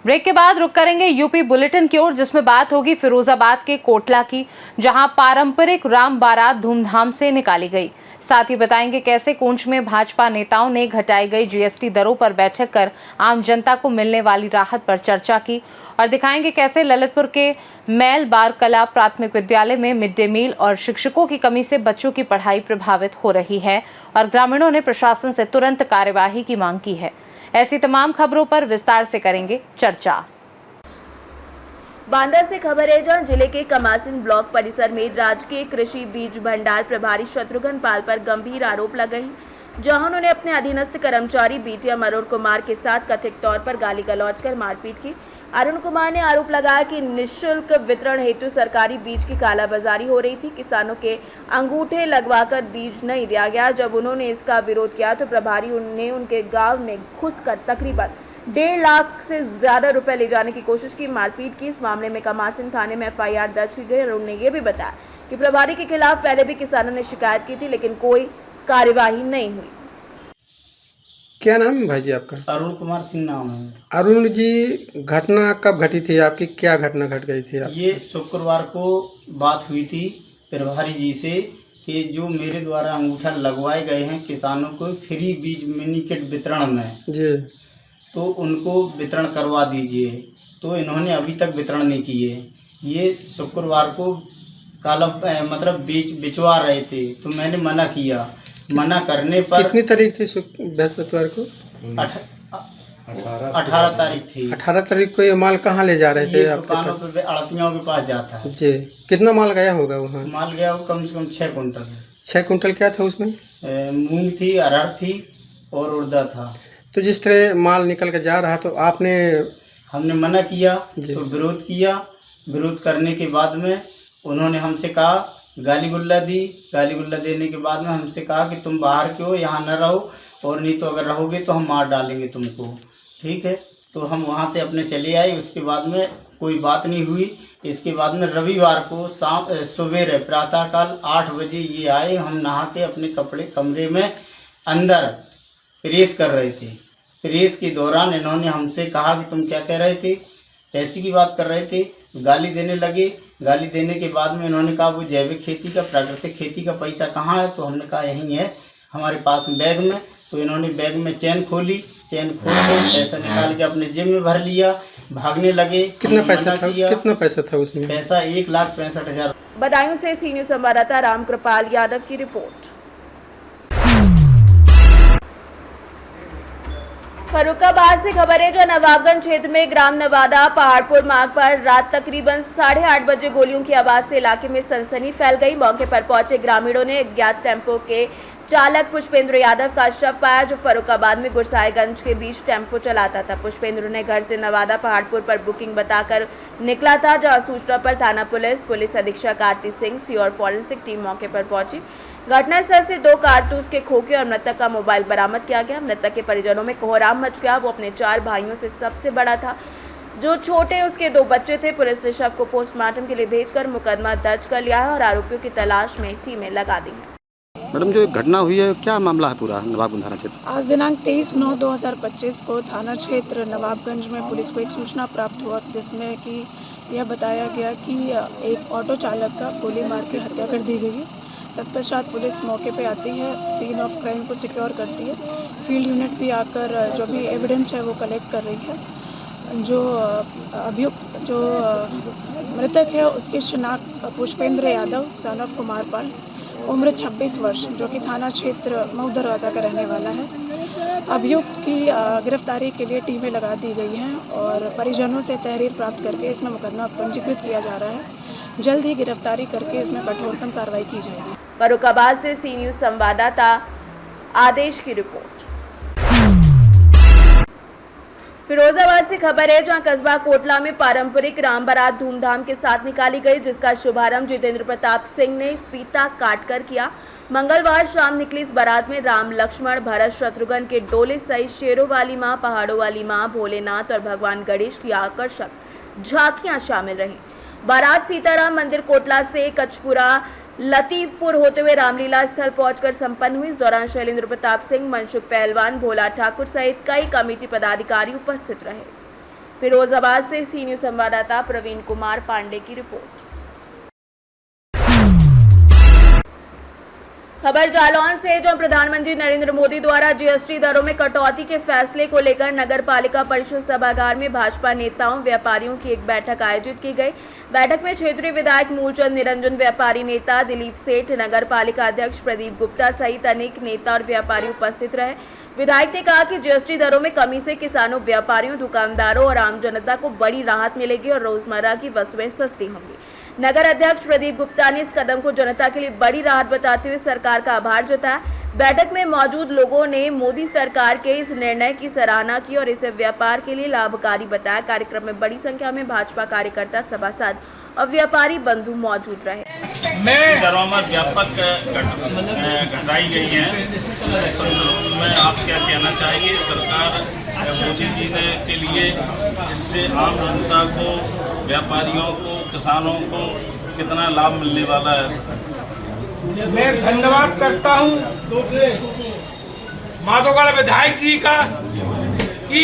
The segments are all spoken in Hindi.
ब्रेक के बाद रुक करेंगे यूपी बुलेटिन की ओर, जिसमें बात होगी फिरोजाबाद के कोटला की, जहां पारंपरिक राम बारात धूमधाम से निकाली गई। साथ ही बताएंगे कैसे कोंच में भाजपा नेताओं ने घटाई गई जीएसटी दरों पर बैठक कर आम जनता को मिलने वाली राहत पर चर्चा की, और दिखाएंगे कैसे ललितपुर के मैल बार कला प्राथमिक विद्यालय में मिड डे मील और शिक्षकों की कमी से बच्चों की पढ़ाई प्रभावित हो रही है और ग्रामीणों ने प्रशासन से तुरंत कार्यवाही की मांग की है। ऐसी तमाम खबरों पर विस्तार से करेंगे चर्चा। बांदा से खबर है, जहां जिले के कमासिन ब्लॉक परिसर में राजकीय कृषि बीज भंडार प्रभारी शत्रुघ्न पाल पर गंभीर आरोप लगे हैं, जहां उन्होंने अपने अधीनस्थ कर्मचारी बीटीएम अरुण कुमार के साथ कथित तौर पर गाली गलौज कर मारपीट की। अरुण कुमार ने आरोप लगाया कि निःशुल्क वितरण हेतु सरकारी बीज की कालाबाजारी हो रही थी। किसानों के अंगूठे लगवाकर बीज नहीं दिया गया। जब उन्होंने इसका विरोध किया तो प्रभारी ने उनके गांव में घुसकर तकरीबन 1.5 लाख से ज्यादा रुपए ले जाने की कोशिश की, मारपीट की। इस मामले में कमासिन थाने में एफआईआर दर्ज की गई। अरुण ने यह भी बताया कि प्रभारी के खिलाफ पहले भी किसानों ने शिकायत की थी, लेकिन कोई कार्यवाही नहीं हुई। क्या नाम है भाई जी आपका? अरुण कुमार सिंह नाम है। अरुण जी, घटना कब घटी थी आपकी? क्या घटना घट गई थी आपसे? ये शुक्रवार को बात हुई थी प्रभारी जी से कि जो मेरे द्वारा अंगूठा लगवाए गए हैं किसानों को फ्री बीज मिनी किट वितरण में जी, तो उनको वितरण करवा दीजिए। तो इन्होंने अभी तक वितरण नहीं किए। ये शुक्रवार को मतलब बीज बिचवा रहे थे, तो मैंने मना किया। मना करने पर कितनी तारीख थी? बृहस्पतिवार को 18 तारीख थी। 18 तारीख को ये माल कहाँ ले जा रहे थे? ये आपके दुकानों पास? पे अड़तियों के पास जाता है जी, कितना माल गया होगा वहाँ? माल गया वो कम से कम 6 कुंटल। 6 कुंटल क्या था उसमें? मूंग थी, अरहर थी और उड़दा था। तो जिस तरह माल निकल के जा रहा, तो हमने मना किया जी। तो विरोध किया। विरोध करने के बाद में उन्होंने हमसे कहा, गाली गुल्ला दी। गाली गुल्ला देने के बाद में हमसे कहा कि तुम बाहर क्यों, यहाँ न रहो, और नहीं तो अगर रहोगे तो हम मार डालेंगे तुमको। ठीक है, तो हम वहाँ से अपने चले आए। उसके बाद में कोई बात नहीं हुई। इसके बाद में रविवार को सवेरे प्रातःकाल 8 बजे ये आए। हम नहा के अपने कपड़े कमरे में अंदर प्रेस कर रहे थे। प्रेस के दौरान इन्होंने हमसे कहा कि तुम क्या कह रहे थे, पैसे की बात कर रहे थे। गाली देने लगे। गाली देने के बाद में इन्होंने कहा वो जैविक खेती का, प्राकृतिक खेती का पैसा कहाँ है? तो हमने कहा यहीं है हमारे पास बैग में। तो इन्होंने बैग में चैन खोली। चैन खोल के पैसा निकाल के अपने जेब में भर लिया, भागने लगे। कितना पैसा था? कितना पैसा था उसमें? पैसा 1,65,000। बदायूं से सी न्यूज संवाददाता राम कृपाल यादव की रिपोर्ट। फर्रुखाबाद से खबर है, जो नवाबगंज क्षेत्र में ग्राम नवादा पहाड़पुर मार्ग पर रात तकरीबन 8:30 बजे गोलियों की आवाज से इलाके में सनसनी फैल गई। मौके पर पहुंचे ग्रामीणों ने अज्ञात टेम्पो के चालक पुष्पेंद्र यादव का शव पाया, जो फर्रुखाबाद में गुरसाईगंज के बीच टेम्पो चलाता था। पुष्पेंद्र ने घर से नवादा पहाड़पुर पर बुकिंग बताकर निकला था, जहां सूचना पर थाना पुलिस अधीक्षक आरती सिंह सी और फॉरेंसिक टीम मौके पर पहुंची। घटनास्थल से 2 कारतूस के खोखे और मृतक का मोबाइल बरामद किया गया। मृतक के परिजनों में कोहराम मच गया। वो अपने 4 भाइयों से सबसे बड़ा था, जो छोटे उसके 2 बच्चे थे। पुलिस ने शव को पोस्टमार्टम के लिए भेजकर मुकदमा दर्ज कर लिया है और आरोपियों की तलाश में टीमें लगा दी हैं। मैडम, जो घटना हुई है क्या मामला है पूरा नवाबगंज थाना क्षेत्र? आज दिनांक 23/9/2025 को थाना क्षेत्र नवाबगंज में पुलिस को एक सूचना प्राप्त हुआ, जिसमें कि यह बताया गया कि एक ऑटो चालक का गोली मार के हत्या कर दी गई है। तत्पश्चात पुलिस मौके पे आती है, सीन ऑफ क्राइम को सिक्योर करती है। फील्ड यूनिट भी आकर जो भी एविडेंस है वो कलेक्ट कर रही है। जो अभियुक्त जो मृतक है उसकी शिनाख्त पुष्पेंद्र यादव सन ऑफ कुमार पाल, उम्र 26 वर्ष, जो कि थाना क्षेत्र मऊ दरवाजा का रहने वाला है। अभियुक्त की गिरफ्तारी के लिए टीमें लगा दी गई हैं और परिजनों से तहरीर प्राप्त करके इसमें मुकदमा पंजीकृत किया जा रहा है। जल्द ही गिरफ्तारी करके इसमें कठोरतम कार्रवाई की जाएगी। फर्रुखाबाद से सी न्यूज संवाददाता आदेश की रिपोर्ट। फिरोजाबाद से खबर है, जहां कस्बा कोटला में पारंपरिक राम बारात धूमधाम के साथ निकाली गई, जिसका शुभारंभ जितेंद्र प्रताप सिंह ने फीता काटकर किया। मंगलवार शाम निकली इस बारात में राम, लक्ष्मण, भरत, शत्रुघ्न के डोले सहित शेरों वाली मां, पहाड़ों वाली मां, भोलेनाथ और भगवान गणेश की आकर्षक झांकियां शामिल रहीं। बारात सीताराम मंदिर कोटला से कचपुरा लतीफपुर होते हुए रामलीला स्थल पहुंचकर संपन्न हुई। इस दौरान शैलेंद्र प्रताप सिंह, मनसुख पहलवान, भोला ठाकुर सहित कई कमेटी पदाधिकारी उपस्थित रहे। फिरोजाबाद से सी न्यूज संवाददाता प्रवीण कुमार पांडे की रिपोर्ट। खबर जालौन से, जहां प्रधानमंत्री नरेंद्र मोदी द्वारा जीएसटी दरों में कटौती के फैसले को लेकर नगर पालिका परिषद सभागार में भाजपा नेताओं व्यापारियों की एक बैठक आयोजित की गई। बैठक में क्षेत्रीय विधायक मूलचंद निरंजन, व्यापारी नेता दिलीप सेठ, नगर पालिका अध्यक्ष प्रदीप गुप्ता सहित अनेक नेता और व्यापारी उपस्थित रहे। विधायक ने कहा कि जीएसटी दरों में कमी से किसानों, व्यापारियों, दुकानदारों और आम जनता को बड़ी राहत मिलेगी और रोजमर्रा की वस्तुएं सस्ती होंगी। नगर अध्यक्ष प्रदीप गुप्ता ने इस कदम को जनता के लिए बड़ी राहत बताते हुए सरकार का आभार जताया। बैठक में मौजूद लोगों ने मोदी सरकार के इस निर्णय की सराहना की और इसे व्यापार के लिए लाभकारी बताया। कार्यक्रम में बड़ी संख्या में भाजपा कार्यकर्ता, सभासद और व्यापारी बंधु मौजूद रहे। दरों में व्यापक घटाई गई है, में आप क्या कहना चाहेंगे? सरकार मोदी जी ने के लिए इससे आम जनता को, व्यापारियों को, किसानों को कितना लाभ मिलने वाला है? मैं धन्यवाद करता हूं माधोगढ़ विधायक जी का कि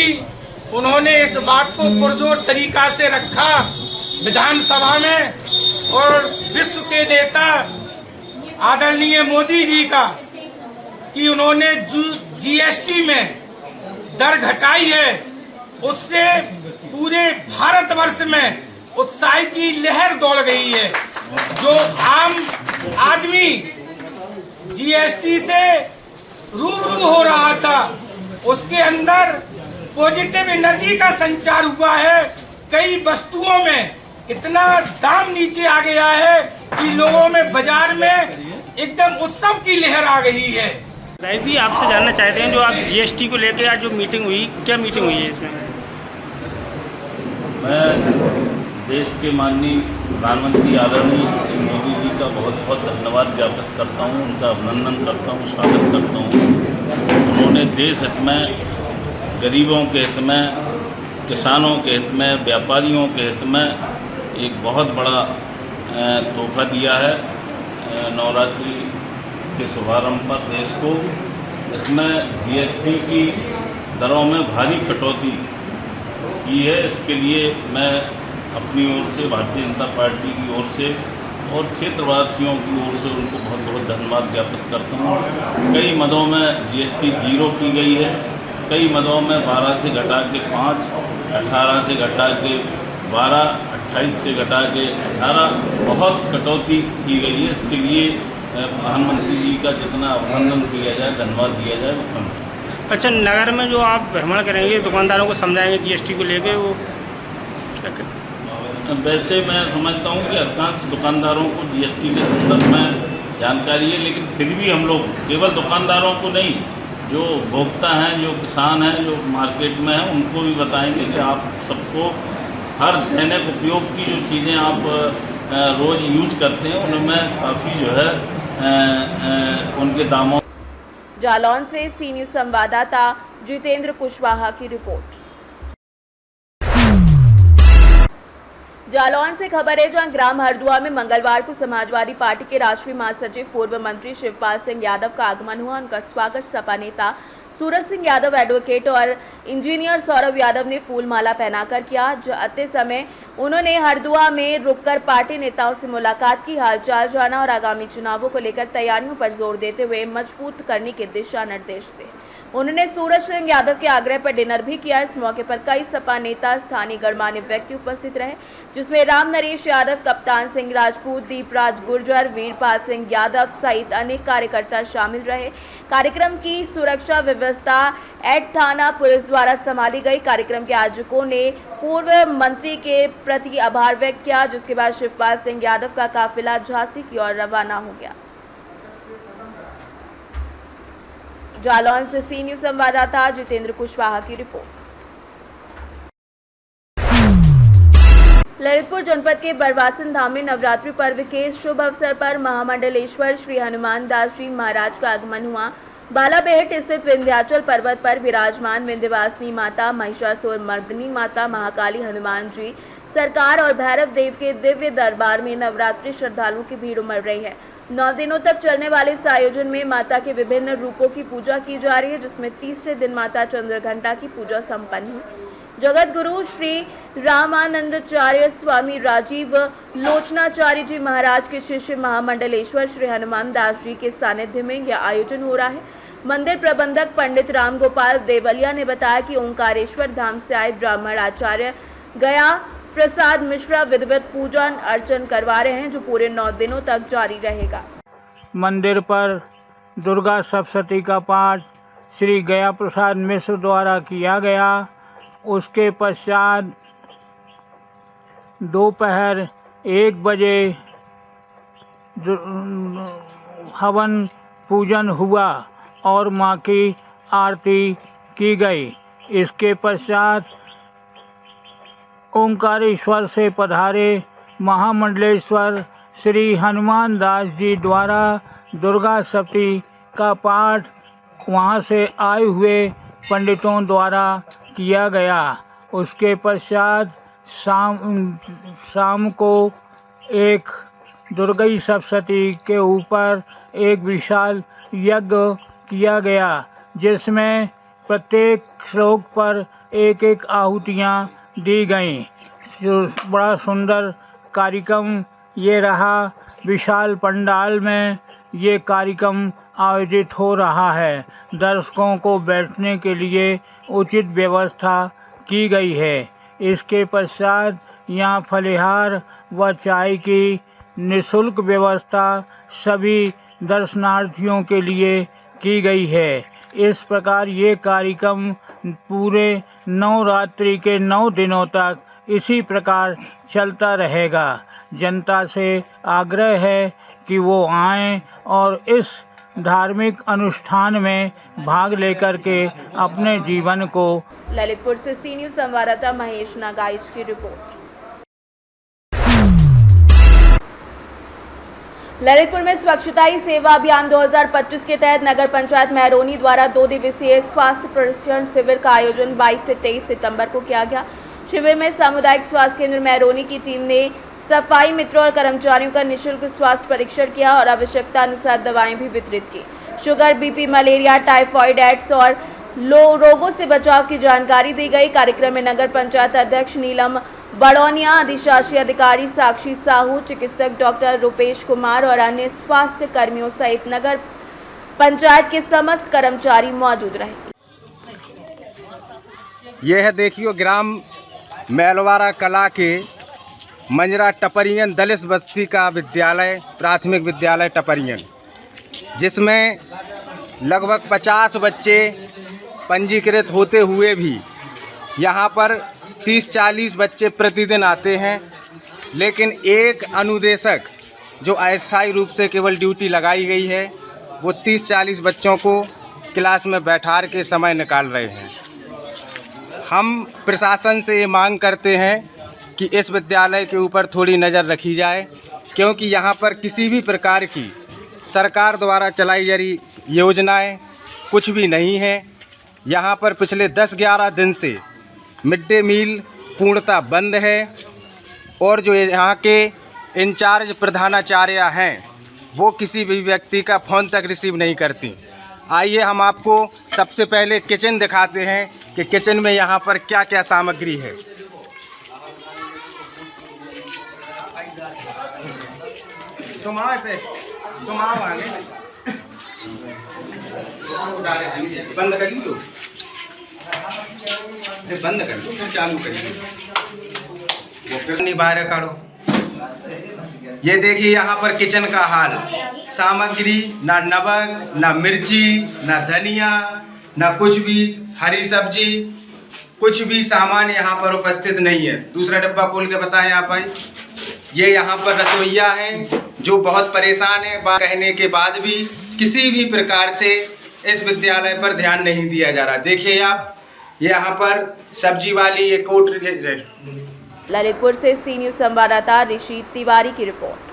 उन्होंने इस बात को पुरजोर तरीका से रखा विधानसभा में, और विश्व के नेता आदरणीय मोदी जी का कि उन्होंने जीएसटी में दर घटाई है। उससे पूरे भारतवर्ष में उत्साह की लहर दौड़ गई है। जो आम आदमी जीएसटी से रूबरू हो रहा था, उसके अंदर पॉजिटिव एनर्जी का संचार हुआ है। कई वस्तुओं में इतना दाम नीचे आ गया है कि लोगों में, बाजार में एकदम उत्सव की लहर आ गई है। राय जी, आपसे जानना चाहते हैं, जो आप जीएसटी को लेकर आज जो मीटिंग हुई, क्या मीटिंग हुई है इसमें? मैं देश के माननीय प्रधानमंत्री आदरणीय श्री मोदी जी का बहुत बहुत धन्यवाद ज्ञापित करता हूँ, उनका अभिनंदन करता हूँ, स्वागत करता हूँ। उन्होंने देश हित में, गरीबों के हित में, किसानों के हित में, व्यापारियों के हित में एक बहुत बड़ा तोहफा दिया है नवरात्रि के शुभारंभ पर देश को। इसमें जीएसटी की दरों में भारी कटौती की है। इसके लिए मैं अपनी ओर से, भारतीय जनता पार्टी की ओर से और क्षेत्रवासियों की ओर से उनको बहुत बहुत धन्यवाद ज्ञापित करता हूँ। कई मदों में जीएसटी 0 की गई है, कई मदों में 12 से घटा के 5, 18 से घटा के 12, 28 से घटा के 18 बहुत कटौती की गई है। इसके लिए प्रधानमंत्री जी का जितना अभिनंदन किया जाए, धन्यवाद दिया जाए, वो कम है। अच्छा, नगर में जो आप भ्रमण करेंगे, दुकानदारों को समझाएंगे जीएसटी को लेके, वो क्या करें? वैसे मैं समझता हूँ कि अधिकांश दुकानदारों को जीएसटी के संदर्भ में जानकारी है, लेकिन फिर भी हम लोग केवल दुकानदारों को नहीं, जो उपभोक्ता हैं, जो किसान हैं, जो मार्केट में हैं, उनको भी बताएंगे कि आप सबको हर दैनिक उपयोग की जो चीज़ें आप रोज़ यूज करते हैं, उनमें काफ़ी जो है उनके दामों। जालौन से सी न्यूज संवाददाता जितेंद्र कुशवाहा की रिपोर्ट। जालौन से खबर है, जहां ग्राम हरदुआ में मंगलवार को समाजवादी पार्टी के राष्ट्रीय महासचिव पूर्व मंत्री शिवपाल सिंह यादव का आगमन हुआ। उनका स्वागत सपा नेता सूरज सिंह यादव, एडवोकेट और इंजीनियर सौरभ यादव ने फूल माला पहनाकर किया। जाते समय उन्होंने हरदुआ में रुककर पार्टी नेताओं से मुलाकात की, हालचाल जाना और आगामी चुनावों को लेकर तैयारियों पर जोर देते हुए मजबूत करने के दिशा निर्देश दिए। उन्होंने सूरज सिंह यादव के आग्रह पर डिनर भी किया। इस मौके पर कई सपा नेता, स्थानीय गणमान्य व्यक्ति उपस्थित रहे, जिसमें राम नरेश यादव, कप्तान सिंह राजपूत, दीपराज गुर्जर, वीरपाल सिंह यादव सहित अनेक कार्यकर्ता शामिल रहे। कार्यक्रम की सुरक्षा व्यवस्था एड थाना पुलिस द्वारा संभाली गई। कार्यक्रम के आयोजकों ने पूर्व मंत्री के प्रति आभार व्यक्त किया, जिसके बाद शिवपाल सिंह यादव का काफिला झांसी की ओर रवाना हो गया। जालौन से सी न्यूज संवाददाता जितेंद्र कुशवाहा की रिपोर्ट। ललितपुर जनपद के बरवासन धाम में नवरात्रि पर्व के शुभ अवसर पर महामंडलेश्वर श्री हनुमान दास जी महाराज का आगमन हुआ। बालाबेहट स्थित विंध्याचल पर्वत पर विराजमान विंध्यवासिनी माता, महिषासुर मर्दिनी माता, महाकाली हनुमान जी सरकार और भैरव देव के दिव्य दरबार में नवरात्रि श्रद्धालुओं की भीड़ उमड़ रही है। 9 दिनों तक चलने वाले इस आयोजन में माता के विभिन्न रूपों की पूजा की जा रही है, जिसमें तीसरे दिन माता चंद्रघंटा की पूजा संपन्न हुई। जगत गुरु श्री रामानंदाचार्य स्वामी राजीव लोचनाचार्य जी महाराज के शिष्य महामंडलेश्वर श्री हनुमान दास जी के सानिध्य में यह आयोजन हो रहा है। मंदिर प्रबंधक पंडित राम गोपाल देवलिया ने बताया कि ओंकारेश्वर धाम से आए ब्राह्मण आचार्य गया प्रसाद मिश्रा विधिवत पूजन अर्चन करवा रहे हैं, जो पूरे 9 दिनों तक जारी रहेगा। मंदिर पर दुर्गा सप्तशती का पाठ श्री गया प्रसाद मिश्र द्वारा किया गया। उसके पश्चात दोपहर 1 बजे हवन पूजन हुआ और माँ की आरती की गई। इसके पश्चात ओंकारेश्वर से पधारे महामंडलेश्वर श्री हनुमान दास जी द्वारा दुर्गा सप्तशती का पाठ वहाँ से आए हुए पंडितों द्वारा किया गया। उसके पश्चात शाम को एक दुर्गा सप्तशती के ऊपर एक विशाल यज्ञ किया गया, जिसमें प्रत्येक श्लोक पर एक आहुतियाँ दी गईं। जो बड़ा सुंदर कार्यक्रम ये रहा। विशाल पंडाल में ये कार्यक्रम आयोजित हो रहा है। दर्शकों को बैठने के लिए उचित व्यवस्था की गई है। इसके पश्चात यहाँ फलिहार व चाय की निःशुल्क व्यवस्था सभी दर्शनार्थियों के लिए की गई है। इस प्रकार ये कार्यक्रम पूरे नवरात्रि के 9 दिनों तक इसी प्रकार चलता रहेगा। जनता से आग्रह है कि वो आएं और इस धार्मिक अनुष्ठान में भाग लेकर के अपने जीवन को। ललितपुर से सी न्यूज़ संवाददाता महेश नागाइच की रिपोर्ट। ललितपुर में स्वच्छता ही सेवा अभियान 2025 के तहत नगर पंचायत महरौनी द्वारा 2 दिवसीय स्वास्थ्य प्रशिक्षण शिविर का आयोजन 22 से 23 सितंबर को किया गया। शिविर में सामुदायिक स्वास्थ्य केंद्र महरौनी की टीम ने सफाई मित्रों और कर्मचारियों का निःशुल्क स्वास्थ्य परीक्षण किया और आवश्यकता अनुसार दवाएं भी वितरित की। Sugar, BP, malaria, typhoid, AIDS और रोगों से बचाव की जानकारी दी गई। कार्यक्रम में नगर पंचायत अध्यक्ष नीलम बड़ौनिया, अधिशासी अधिकारी साक्षी साहू, चिकित्सक डॉक्टर रुपेश कुमार और अन्य स्वास्थ्य कर्मियों सहित नगर पंचायत के समस्त कर्मचारी मौजूद रहे। यह है देखियो ग्राम मैलवारा कला के मंजरा टपरियन दलित बस्ती का विद्यालय, प्राथमिक विद्यालय टपरियन, जिसमें लगभग 50 बच्चे पंजीकृत होते हुए भी यहाँ पर 30-40 बच्चे प्रतिदिन आते हैं। लेकिन एक अनुदेशक जो अस्थायी रूप से केवल ड्यूटी लगाई गई है, वो 30-40 बच्चों को क्लास में बैठार के समय निकाल रहे हैं। हम प्रशासन से ये मांग करते हैं कि इस विद्यालय के ऊपर थोड़ी नज़र रखी जाए, क्योंकि यहाँ पर किसी भी प्रकार की सरकार द्वारा चलाई जा रही योजनाएं कुछ भी नहीं है। यहाँ पर पिछले 10-11 दिन से मिड डे मील पूर्णतः बंद है और जो यहाँ के इंचार्ज प्रधानाचार्य हैं वो किसी भी व्यक्ति का फ़ोन तक रिसीव नहीं करती। आइए हम आपको सबसे पहले किचन दिखाते हैं कि किचन में यहाँ पर क्या क्या सामग्री है। तुम आओ आगे बंद कर लो, बंद कर लो, फिर चालू करिए, वो फिर नहीं बाहर करो। ये देखिए यहाँ पर किचन का हाल, सामग्री ना नमक, ना मिर्ची, ना धनिया, ना कुछ भी हरी सब्जी, कुछ भी सामान यहाँ पर उपस्थित नहीं है। दूसरा डब्बा खोल के बताएं आप भाई। ये यहाँ पर रसोइया हैं जो बहुत परेशान है, बात कहने के बाद भी किसी भी प्रकार से इस विद्यालय पर ध्यान नहीं दिया जा रहा। देखिए आप, यहाँ पर सब्जी वाली ये कोट। ललितपुर से सी न्यूज़ संवाददाता ऋषि तिवारी की रिपोर्ट।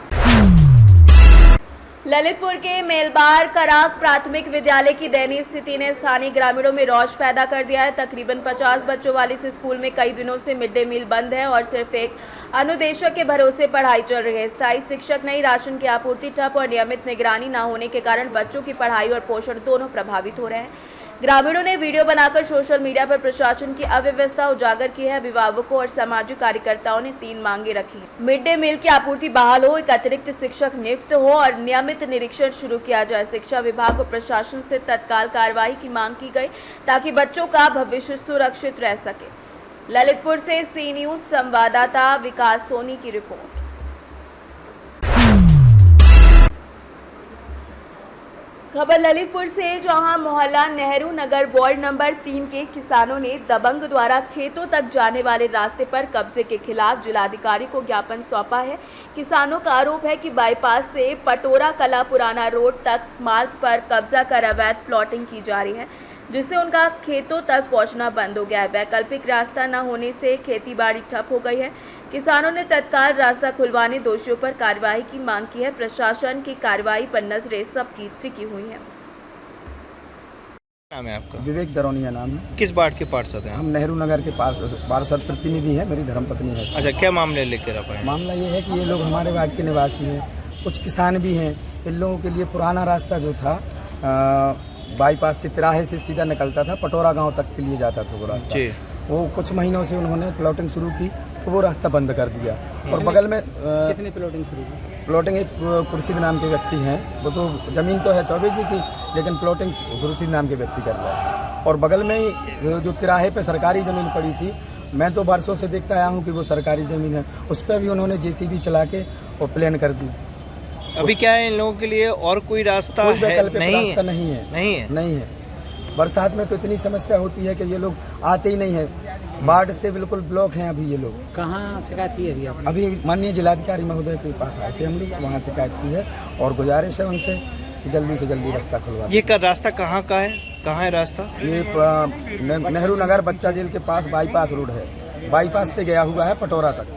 ललितपुर के मेलबार कराक प्राथमिक विद्यालय की दयनीय स्थिति ने स्थानीय ग्रामीणों में रोष पैदा कर दिया है। तकरीबन 50 बच्चों वाले इस स्कूल में कई दिनों से मिड डे मील बंद है और सिर्फ एक अनुदेशक के भरोसे पढ़ाई चल रही है। स्थायी शिक्षक नहीं, राशन की आपूर्ति ठप और नियमित निगरानी न होने के कारण बच्चों की पढ़ाई और पोषण दोनों प्रभावित हो रहे हैं। ग्रामीणों ने वीडियो बनाकर सोशल मीडिया पर प्रशासन की अव्यवस्था उजागर की है। अभिभावकों और सामाजिक कार्यकर्ताओं ने 3 मांगे रखी। मिड डे मील की आपूर्ति बहाल हो, एक अतिरिक्त शिक्षक नियुक्त हो और नियमित निरीक्षण शुरू किया जाए। शिक्षा विभाग और प्रशासन से तत्काल कार्रवाई की मांग की गई ताकि बच्चों का भविष्य सुरक्षित रह सके। ललितपुर से सी न्यूज संवाददाता विकास सोनी की रिपोर्ट। खबर ललितपुर से, जहां मोहल्ला नेहरू नगर वार्ड नंबर 3 के किसानों ने दबंग द्वारा खेतों तक जाने वाले रास्ते पर कब्जे के खिलाफ जिलाधिकारी को ज्ञापन सौंपा है। किसानों का आरोप है कि बाईपास से पटोरा कला पुराना रोड तक मार्ग पर कब्जा कर अवैध प्लॉटिंग की जा रही है, जिससे उनका खेतों तक पहुंचना बंद हो गया है। वैकल्पिक रास्ता न होने से खेतीबाड़ी ठप हो गई है। किसानों ने तत्काल रास्ता खुलवाने, दोषियों पर कार्रवाई की मांग की है। प्रशासन की कार्रवाई पर नजरें सबकी टिकी हुई हैं। नाम है आपका? विवेक दरौनिया नाम है। किस वार्ड के पार्षद हैं? हम नेहरू नगर के पार्षद प्रतिनिधि हैं। मेरी धर्मपत्नी है। अच्छा, क्या मामले लेकर आप आए? मामला ये है कि ये लोग हमारे वार्ड के निवासी हैं, कुछ किसान भी हैं। इन लोगों के लिए पुराना रास्ता जो था बाईपास से तिराहे से सीधा निकलता था, पटोरा गांव तक के लिए जाता था वो रास्ता। वो कुछ महीनों से उन्होंने प्लॉटिंग शुरू की तो वो रास्ता बंद कर दिया। और बगल में किसने प्लॉटिंग शुरू की? प्लॉटिंग एक खुर्शीद नाम के व्यक्ति हैं। वो तो ज़मीन तो है चौबे जी की, लेकिन प्लॉटिंग खुर्शीद नाम के व्यक्ति कर रहा है। और बगल में ही जो तिराहे पे सरकारी ज़मीन पड़ी थी, मैं तो बरसों से देखता आया हूँ कि वो सरकारी ज़मीन है, उस पर भी उन्होंने JCB चला के और प्लेन कर दी। अभी क्या है, इन लोगों के लिए और कोई रास्ता कोई है? वैकल्पिक नहीं रास्ता है। नहीं है। नहीं है। नहीं है। बरसात में तो इतनी समस्या होती है कि ये लोग आते ही नहीं है। बाढ़ से बिल्कुल ब्लॉक हैं अभी ये लोग। कहाँ शिकायत की है अभी माननीय जिलाधिकारी महोदय के पास आए थे हम लोग, वहाँ शिकायत की है और गुजारिश है उनसे कि जल्दी से जल्दी रास्ता खुलवा। ये का रास्ता कहाँ का है? कहाँ है रास्ता? ये नेहरू नगर बच्चा जेल के पास बाईपास रोड है। बाईपास से गया हुआ है पटोरा तक।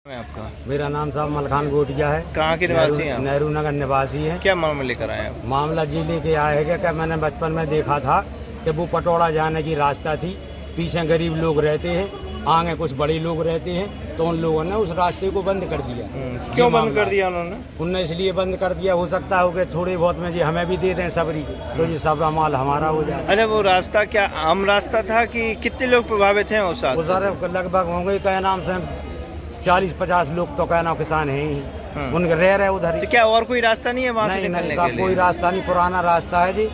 आपका? मेरा नाम साहब मलखान गोटिया है। कहाँ के निवासी हैं? नेहरू नगर निवासी है। क्या मामला लेकर आए हैं? मामला जी लेके आए है कि मैंने बचपन में देखा था कि वो पटोरा जाने की रास्ता थी, पीछे गरीब लोग रहते हैं, आगे कुछ बड़े लोग रहते हैं, तो उन लोगों ने उस रास्ते को बंद कर दिया। क्यों बंद कर दिया उन्होंने? इसलिए बंद कर दिया, हो सकता हो कि थोड़े बहुत में जी हमें भी दे दें सबरी, तो ये सबरा माल हमारा हो जाए। अच्छा, वो रास्ता क्या आम रास्ता था कि कितने लोग प्रभावित हैं उस रास्ते? सर लगभग होंगे क्या नाम से 40-50 लोग तो कहना किसान है ही, उनके रह रहे उधर। क्या और कोई रास्ता नहीं है वहाँ से निकलने के लिए? कोई रास्ता नहीं, पुराना रास्ता है जी,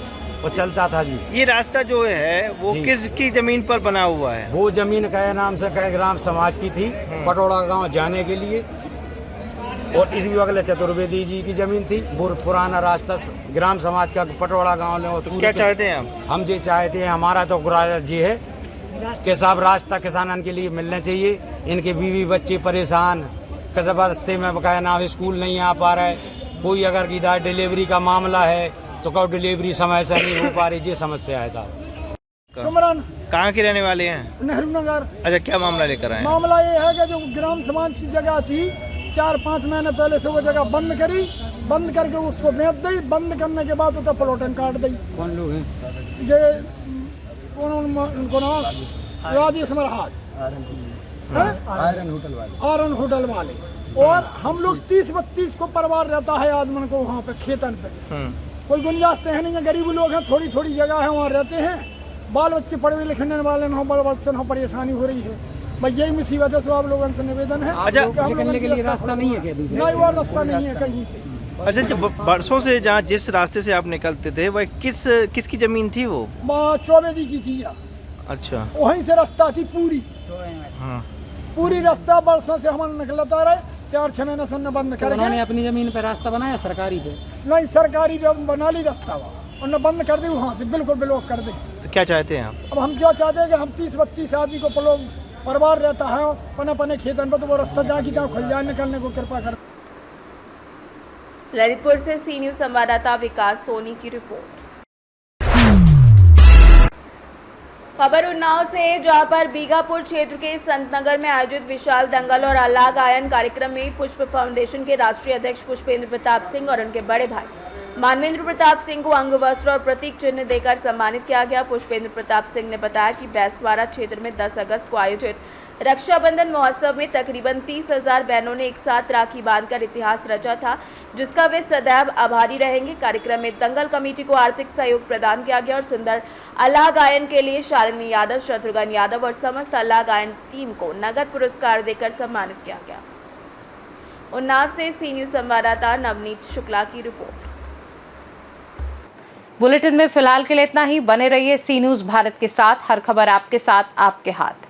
वो चलता था जी। ये रास्ता जो है वो किसकी जमीन पर बना हुआ है? वो जमीन कहे नाम से कहे ग्राम समाज की थी, पटोरा गांव जाने के लिए। और इस भी अगले चतुर्वेदी जी की जमीन थी। वो पुराना रास्ता ग्राम समाज का पटोरा गांव ने। क्या चाहते हैं हम ये चाहते हैं, हमारा तो गुजारिश ये है कि साहब रास्ता किसानों के लिए मिलना चाहिए। इनके बीवी बच्चे परेशान, रास्ते में बकाया नाम स्कूल नहीं आ पा रहा है। कोई अगर इधर डिलीवरी का मामला है तो कब डिलीवरी समय से नहीं हो पा रही, ये समस्या है साहब। कुमरन कहाँ के रहने वाले हैं? नेहरू नगर। अच्छा, क्या मामला लेकर आए? मामला ये है कि जो ग्राम समाज की जगह थी, 4-5 महीने पहले से वो जगह बंद करी, बंद करके उसको बेच दी। बंद करने के बाद उसे प्लॉटिंग काट दी। कौन लोग हैं? ये उनको ना राजेश महाराज, आयरन होटल वाले। और हम लोग 30-32 को परिवार रहता है आदमन को वहाँ पे खेतन पे। कोई गुंजाइश तो है नहीं, गरीब लोग हैं, थोड़ी थोड़ी जगह है, वहाँ रहते हैं। बाल बच्चे पढ़ने लिखने वाले न हो, बाल बच्चे न हो, परेशानी हो रही है। भाई यही मुसीबत है। तो आप लोगों से निवेदन है। अच्छा, निकलने के लिए रास्ता नहीं है क्या? नहीं, वो रास्ता नहीं है कहीं से। अच्छा, जब बरसों से जहाँ जिस रास्ते से आप निकलते थे वह किसकी जमीन थी? वो चौबेदी की थी। अच्छा, वहीं से रास्ता थी पूरी। हाँ, पूरी रास्ता बरसों से हमारे निकलता रहे। 4-6 महीने से बंद कर। उन्होंने अपनी जमीन पे रास्ता बनाया सरकारी पे? नहीं, सरकारी पे बना ली रास्ता, उन्होंने बंद कर दी, वहाँ से बिल्कुल ब्लॉक कर दी। तो क्या चाहते हैं आप? अब हम क्या चाहते हैं कि हम 30-32 आदमी को परिवार रहता है पने खेतन पर, तो वो रास्ता जहाँ की जहाँ खुल जाए, निकलने को कृपा कर। ललितपुर से सी न्यूज संवाददाता विकास सोनी की रिपोर्ट। खबर उन्नाव से, जहां पर बीघापुर क्षेत्र के संतनगर में आयोजित विशाल दंगल और अल्लाह गायन कार्यक्रम में पुष्प फाउंडेशन के राष्ट्रीय अध्यक्ष पुष्पेंद्र प्रताप सिंह और उनके बड़े भाई मानवेंद्र प्रताप सिंह को अंग वस्त्र और प्रतीक चिन्ह देकर सम्मानित किया गया। पुष्पेंद्र प्रताप सिंह ने बताया कि बैसवाड़ा क्षेत्र में 10 अगस्त को आयोजित रक्षाबंधन महोत्सव में तकरीबन 30,000 बहनों ने एक साथ राखी बांधकर इतिहास रचा था, जिसका वे सदैव आभारी रहेंगे। कार्यक्रम में दंगल कमेटी को आर्थिक सहयोग प्रदान किया गया और सुंदर अल्लाह गायन के लिए शालिनी यादव, शत्रुघ्न यादव और समस्त अल्लाह गायन टीम को नगद पुरस्कार देकर सम्मानित किया गया। उन्नाव से सी न्यूज संवाददाता नवनीत शुक्ला की रिपोर्ट। बुलेटिन में फिलहाल के लिए इतना ही। बने रहिए सी न्यूज भारत के साथ। हर खबर आपके साथ, आपके हाथ।